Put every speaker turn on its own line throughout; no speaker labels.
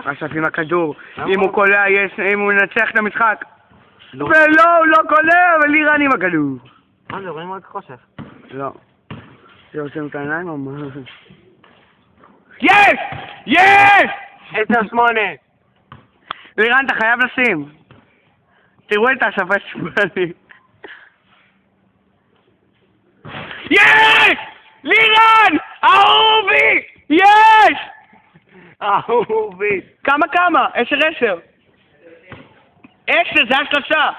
אסף עם הכדור, אם הוא קולע, אם הוא ינצח את המשחק. ולא, הוא לא קולע, אבל לירן עם הכדור.
מה זה, רואים רק חושך.
לא. זה עושה את העיניים או מה? יש! יש!
10-8.
לירן, אתה חייב לשים. תראו את אסף השמאלי. יש! לירן! אהובי! יש!
אהובי.
כמה? 10-10. 10, זה השלושה.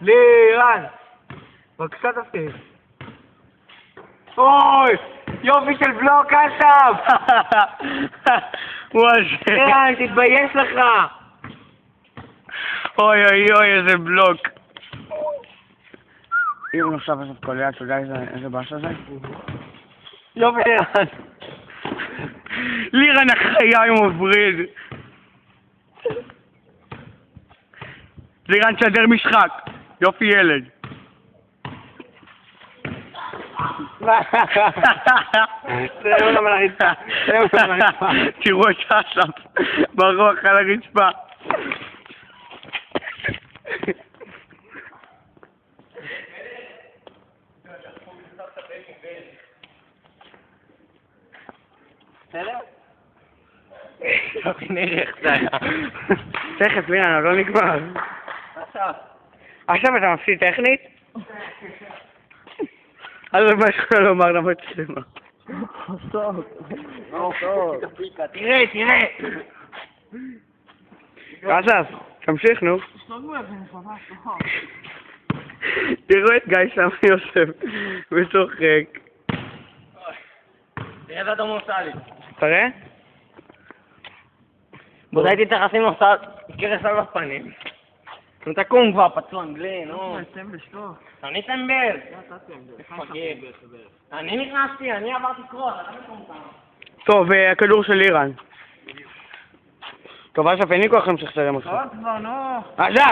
לירן. בבקשה תפסיק. אוי! יופי של בלוק, אסף! לירן, תתבייש לך!
אוי, איזה בלוק. אם עכשיו אסף קולע, אתה יודע איזה באסה זה?
יופי, לירן.
לירן החיה עם מבריד. לירן שדר משחק. יופי ילד. תראו את אסף ברוח על הרצפה.
בסדר? יופי נרח זה היה.
תכף לירן, לא נגמר. עכשיו אתה מפסיד טכנית? אז מה יש לך לומר למצלמה?
תראה.
אסף, תמשיך נו. תראו את גיא שם יוסף וצוחק.
תראה את אדום עושה לי.
תראה?
בוודאי הייתי צריך לשים לו קרס על הפנים. נו תקום כבר פצוע אנגלי, נו. אני טמבל. אני נכנסתי, אני עברתי קרוס, אתה מקומטם.
טוב, הכדור של לירן. טוב, אסף, אין לי כוח להמשיך לצלם אותך.
כבר, נו.
אסף!